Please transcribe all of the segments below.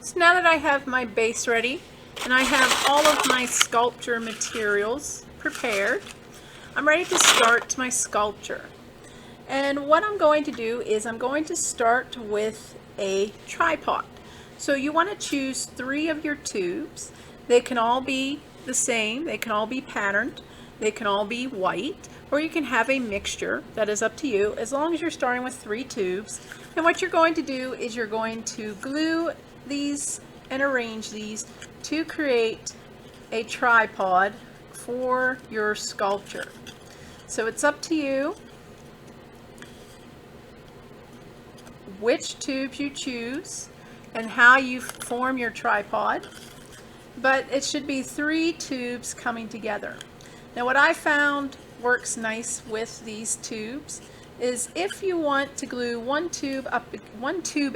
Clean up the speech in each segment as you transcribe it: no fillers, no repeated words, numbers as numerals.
So now that I have my base ready and I have all of my sculpture materials prepared, I'm ready to start my sculpture. And what I'm going to do is I'm going to start with a tripod. So you want to choose 3 of your tubes. They can all be the same, they can all be patterned, they can all be white, or you can have a mixture. That is up to you, as long as you're starting with 3 tubes. And what you're going to do is you're going to glue these and arrange these to create a tripod for your sculpture. So it's up to you which tubes you choose and how you form your tripod, but it should be 3 tubes coming together. Now what I found works nice with these tubes is if you want to glue one tube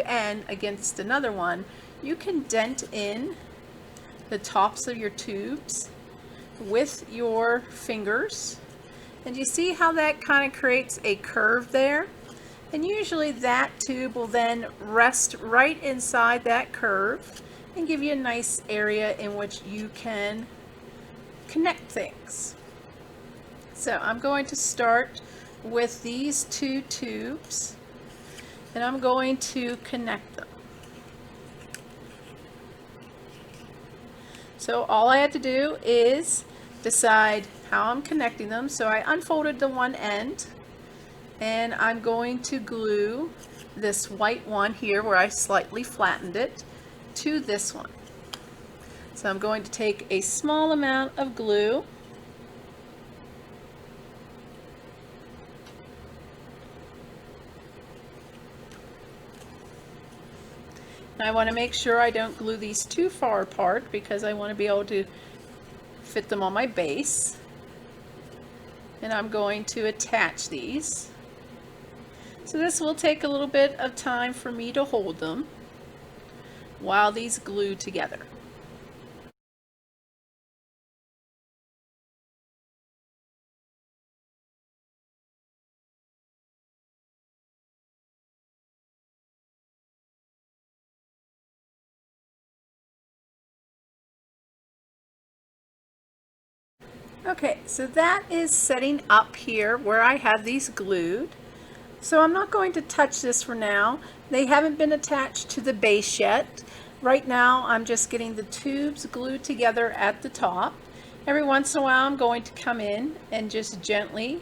end against another one, you can dent in the tops of your tubes with your fingers, and you see how that kind of creates a curve there? And usually that tube will then rest right inside that curve and give you a nice area in which you can connect things. So I'm going to start with these 2 tubes and I'm going to connect them. So all I had to do is decide how I'm connecting them. So I unfolded the one end and I'm going to glue this white one here where I slightly flattened it to this one. So I'm going to take a small amount of glue and I want to make sure I don't glue these too far apart because I want to be able to fit them on my base. And I'm going to attach these. So this will take a little bit of time for me to hold them while these glue together. Okay, so that is setting up here where I have these glued. So I'm not going to touch this for now. They haven't been attached to the base yet. Right now I'm just getting the tubes glued together at the top. Every once in a while I'm going to come in and just gently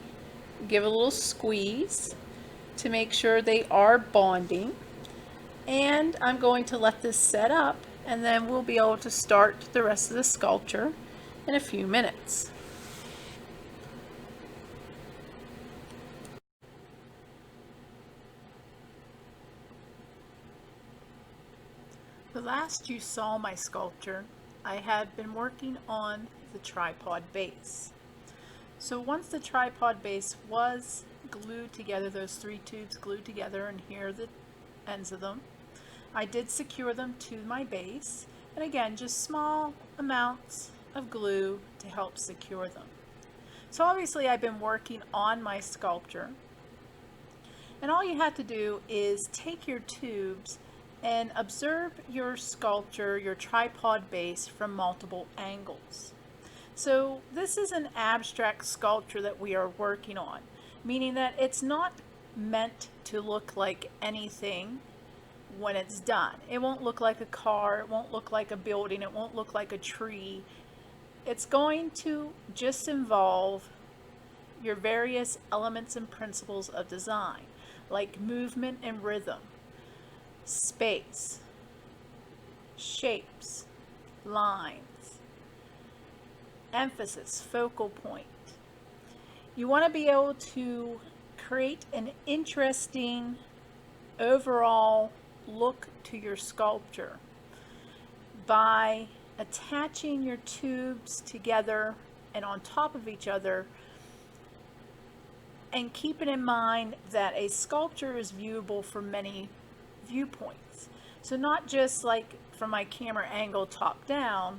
give a little squeeze to make sure they are bonding. And I'm going to let this set up and then we'll be able to start the rest of the sculpture in a few minutes. The last you saw my sculpture, I had been working on the tripod base. So once the tripod base was glued together, those 3 tubes glued together, and here are the ends of them, I did secure them to my base, and again just small amounts of glue to help secure them. So obviously I've been working on my sculpture, and all you have to do is take your tubes and observe your sculpture, your tripod base, from multiple angles. So this is an abstract sculpture that we are working on, meaning that it's not meant to look like anything when it's done. It won't look like a car, it won't look like a building, it won't look like a tree. It's going to just involve your various elements and principles of design, like movement and rhythm, space, shapes, lines, emphasis, focal point. You want to be able to create an interesting overall look to your sculpture by attaching your tubes together and on top of each other, and keeping in mind that a sculpture is viewable from many viewpoints. So not just like from my camera angle top down,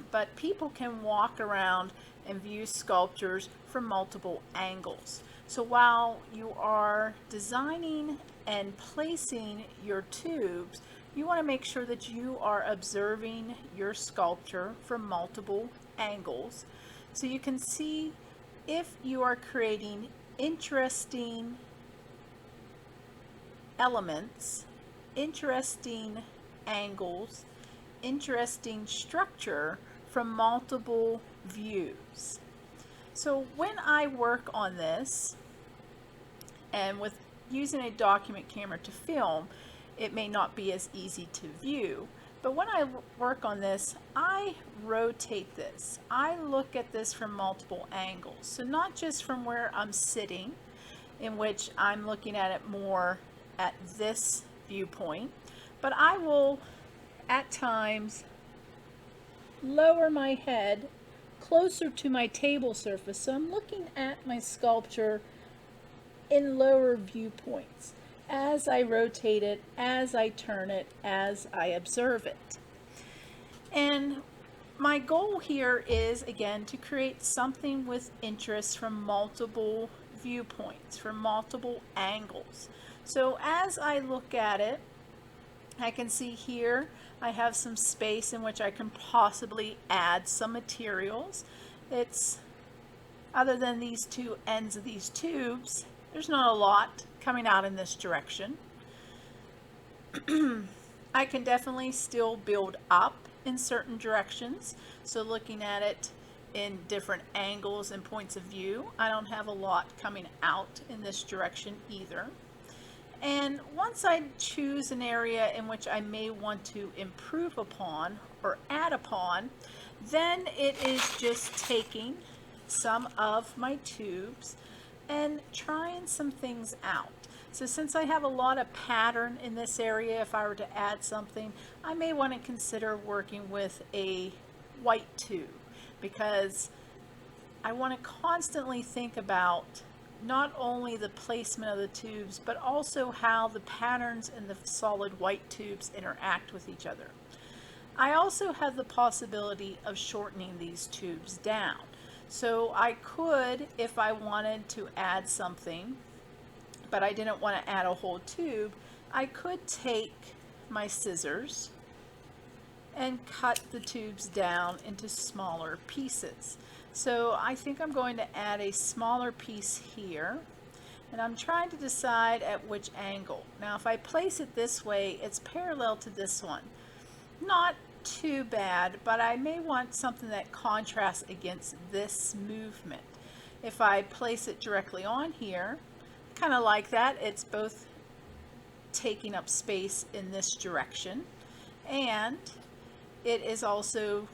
but people can walk around and view sculptures from multiple angles. So while you are designing and placing your tubes, you want to make sure that you are observing your sculpture from multiple angles so you can see if you are creating interesting elements, interesting angles, interesting structure from multiple views. So when I work on this, and with using a document camera to film, it may not be as easy to view. But when I work on this, I rotate this. I look at this from multiple angles. So not just from where I'm sitting, in which I'm looking at it more at this viewpoint, but I will at times lower my head closer to my table surface. So I'm looking at my sculpture in lower viewpoints as I rotate it, as I turn it, as I observe it. And my goal here is, again, to create something with interest from multiple viewpoints, from multiple angles. So as I look at it, I can see here I have some space in which I can possibly add some materials. It's, other than these two ends of these tubes, there's not a lot coming out in this direction. I can definitely still build up in certain directions. So looking at it in different angles and points of view, I don't have a lot coming out in this direction either. And once I choose an area in which I may want to improve upon or add upon, then it is just taking some of my tubes and trying some things out. So since I have a lot of pattern in this area, if I were to add something, I may want to consider working with a white tube, because I want to constantly think about not only the placement of the tubes, but also how the patterns in the solid white tubes interact with each other. I also have the possibility of shortening these tubes down. So I could, if I wanted to add something, but I didn't want to add a whole tube, I could take my scissors and cut the tubes down into smaller pieces. So I think I'm going to add a smaller piece here, and I'm trying to decide at which angle. Now if I place it this way, it's parallel to this one. Not too bad, but I may want something that contrasts against this movement. If I place it directly on here, kind of like that, it's both taking up space in this direction, and it is also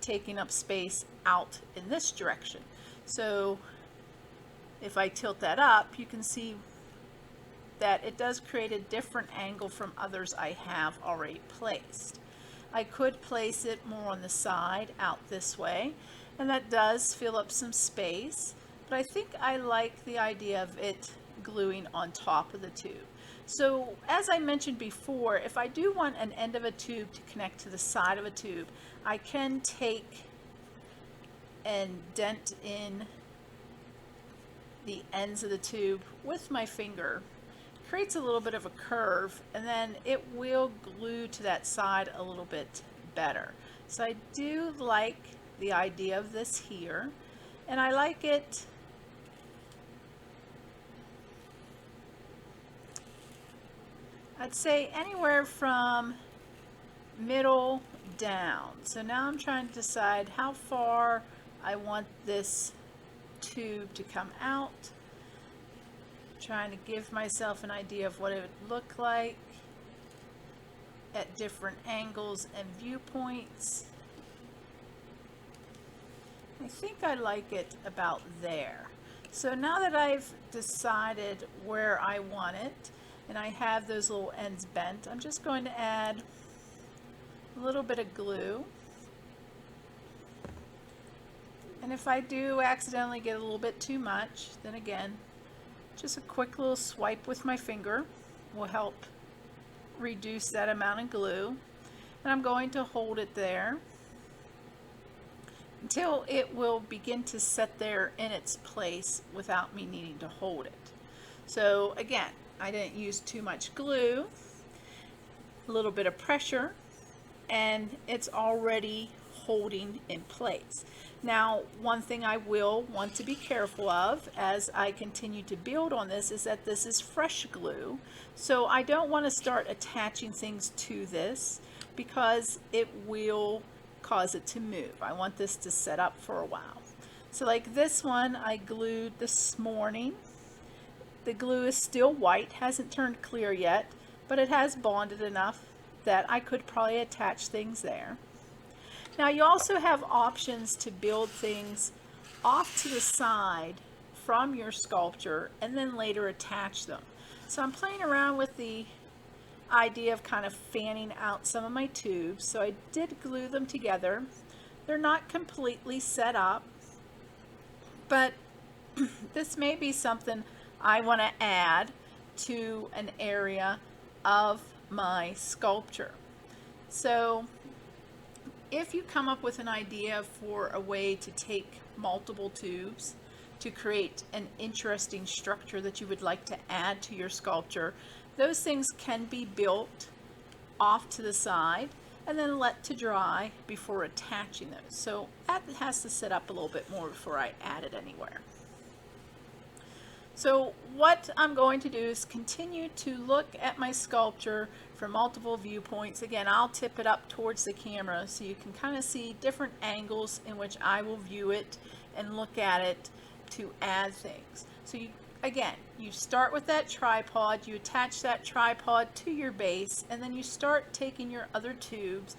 taking up space out in this direction. So if I tilt that up, you can see that it does create a different angle from others I have already placed. I could place it more on the side out this way, and that does fill up some space, but I think I like the idea of it gluing on top of the tube. So as I mentioned before, if I do want an end of a tube to connect to the side of a tube, I can take and dent in the ends of the tube with my finger. Creates a little bit of a curve, and then it will glue to that side a little bit better. So I do like the idea of this here, and I like it I'd say anywhere from middle down. So now I'm trying to decide how far I want this tube to come out. Trying to give myself an idea of what it would look like at different angles and viewpoints. I think I like it about there. So now that I've decided where I want it, and I have those little ends bent, I'm just going to add a little bit of glue. And if I do accidentally get a little bit too much, then again, just a quick little swipe with my finger will help reduce that amount of glue. And I'm going to hold it there until it will begin to set there in its place without me needing to hold it. So again, I didn't use too much glue. a little bit of pressure and it's already holding in place. Now, one thing I will want to be careful of as I continue to build on this is that this is fresh glue. So I don't want to start attaching things to this because it will cause it to move. I want this to set up for a while. So like this one I glued this morning. The glue is still white, hasn't turned clear yet, but it has bonded enough that I could probably attach things there. Now you also have options to build things off to the side from your sculpture and then later attach them. So I'm playing around with the idea of kind of fanning out some of my tubes. So I did glue them together. They're not completely set up, but this may be something I want to add to an area of my sculpture. So if you come up with an idea for a way to take multiple tubes to create an interesting structure that you would like to add to your sculpture, those things can be built off to the side and then let to dry before attaching those. So that has to set up a little bit more before I add it anywhere. So what I'm going to do is continue to look at my sculpture from multiple viewpoints. Again, I'll tip it up towards the camera so you can kind of see different angles in which I will view it and look at it to add things. So again, you start with that tripod, you attach that tripod to your base, and then you start taking your other tubes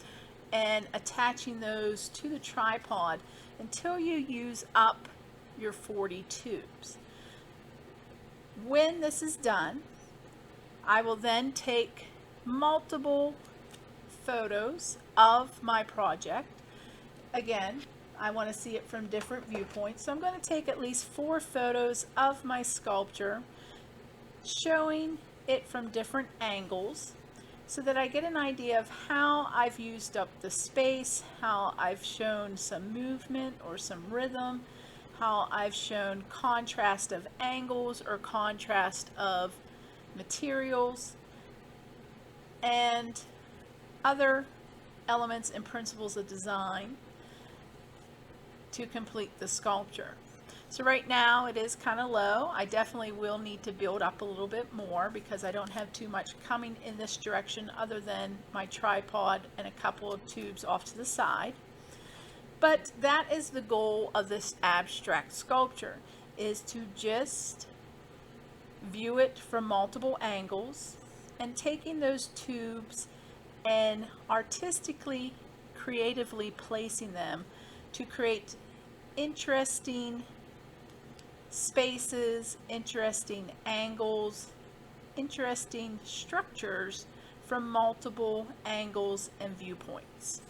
and attaching those to the tripod until you use up your 40 tubes. When this is done, I will then take multiple photos of my project. Again, I want to see it from different viewpoints, so I'm going to take at least 4 photos of my sculpture showing it from different angles so that I get an idea of how I've used up the space, how I've shown some movement or some rhythm, how I've shown contrast of angles or contrast of materials, and other elements and principles of design to complete the sculpture. So right now it is kind of low. I definitely will need to build up a little bit more because I don't have too much coming in this direction other than my tripod and a couple of tubes off to the side. But that is the goal of this abstract sculpture, is to just view it from multiple angles and taking those tubes and artistically, creatively placing them to create interesting spaces, interesting angles, interesting structures from multiple angles and viewpoints.